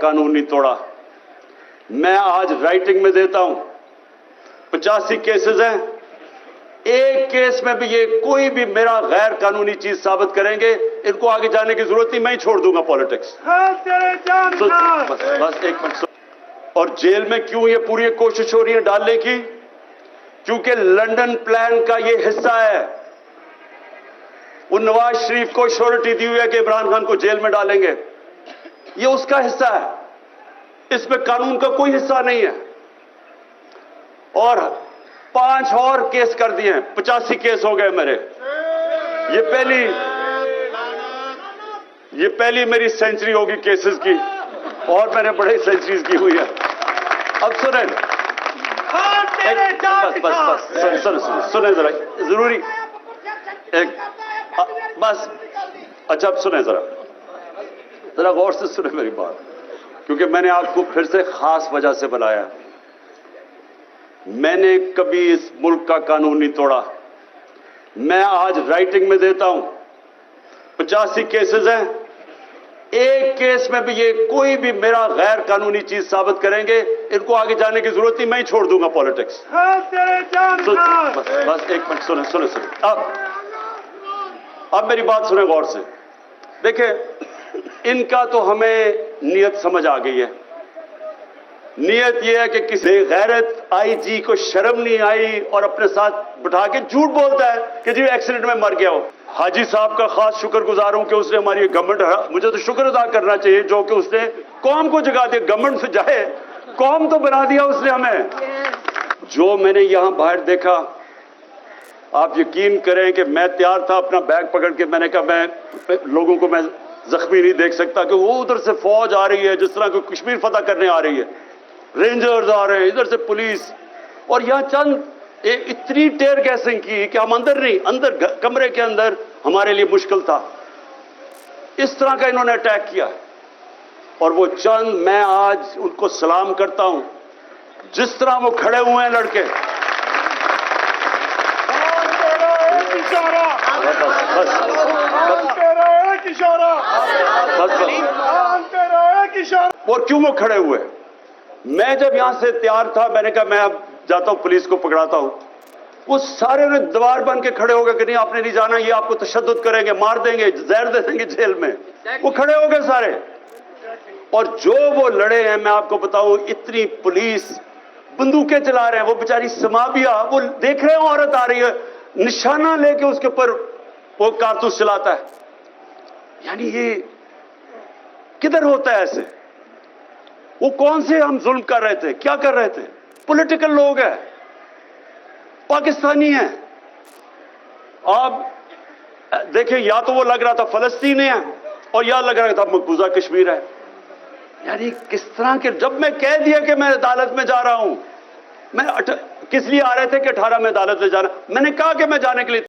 कानून नहीं तोड़ा। मैं आज राइटिंग में देता हूं, 85 केसेस हैं, एक केस में भी ये कोई भी मेरा गैर कानूनी चीज साबित करेंगे, इनको आगे जाने की जरूरत नहीं, मैं ही छोड़ दूंगा पॉलिटिक्स। बस एक मिनट। और जेल में क्यों ये पूरी कोशिश हो रही है डालने की? क्योंकि लंदन प्लान का ये हिस्सा है। वो नवाज शरीफ को श्योरिटी दी हुई है कि इमरान खान को जेल में डालेंगे, ये उसका हिस्सा है, इसमें कानून का कोई हिस्सा नहीं है। और 5 और केस कर दिए हैं, 85 केस हो गए मेरे। ये पहली मेरी सेंचुरी होगी केसेस की, और मैंने बड़े सेंचुरीज की हुई है। अब सुने, सुने जरा, जरूरी एक बस। अच्छा अब सुने जरा गौर से सुने मेरी बात, क्योंकि मैंने आपको फिर से खास वजह से बुलाया। मैंने कभी इस मुल्क का कानून नहीं तोड़ा। मैं आज राइटिंग में देता हूं, 85 केसेस हैं, एक केस में भी ये कोई भी मेरा गैर कानूनी चीज साबित करेंगे, इनको आगे जाने की जरूरत नहीं, मैं ही छोड़ दूंगा पॉलिटिक्स। बस एक मिनट, सुने। अब मेरी बात सुने गौर से। देखिए, इनका तो हमें नियत समझ आ गई है। नियत यह है कि किसी गैरत आईजी को शर्म नहीं आई और अपने साथ बिठा के झूठ बोलता है कि जी एक्सीडेंट में मर गया हो। हाजी साहब का खास शुक्रगुजार हूं कि उसने हमारी गवर्नमेंट, मुझे तो शुक्र अदा करना चाहिए जो कि उसने कौम को जगा दिया। गवर्नमेंट से जाए, कौम तो बना दिया उसने हमें। जो मैंने यहां बाहर देखा, आप यकीन करें कि मैं तैयार था अपना बैग पकड़ के, मैंने कहा मैं लोगों को मैं जख्मी नहीं देख सकता कि वो उधर से फौज आ रही है जिस तरह को कश्मीर फतह करने आ रही है, रेंजर्स आ रहे हैं, इधर से पुलिस, और यहां चंद इतनी टेयर गैसिंग की कि हम अंदर नहीं, अंदर कमरे के अंदर हमारे लिए मुश्किल था। इस तरह का इन्होंने अटैक किया, और वो चंद, मैं आज उनको सलाम करता हूं जिस तरह वो खड़े हुए हैं लड़के। और क्यों वो खड़े हुए? मैं जब यहां से तैयार था, मैंने कहा मैं अब जाता हूं, पुलिस को पकड़ाता हूं। वो सारे ने दीवार बन के खड़े हो गए कि नहीं आपने नहीं जाना, ये आपको तशद्दुद करेंगे, मार देंगे, जहर दे देंगे जेल में। वो खड़े हो गए सारे, और जो वो लड़े हैं, मैं आपको बताऊं, इतनी पुलिस बंदूकें चला रहे हैं। वो बेचारी समाबिया, वो देख रहे हैं औरत आ रही है, निशाना लेके उसके ऊपर वो कारतूस चलाता है। यानी ये किधर होता है ऐसे? वो कौन से हम जुल्म कर रहे थे, क्या कर रहे थे? पॉलिटिकल लोग हैं, पाकिस्तानी हैं। आप देखिए, या तो वो लग रहा था फलस्तीनी है, और या लग रहा था मकबूजा कश्मीर है। यानी किस तरह के, जब मैं कह दिया कि मैं अदालत में जा रहा हूं, मैं किस लिए आ रहे थे कि 18 में अदालत में जाना, मैंने कहा कि मैं जाने के लिए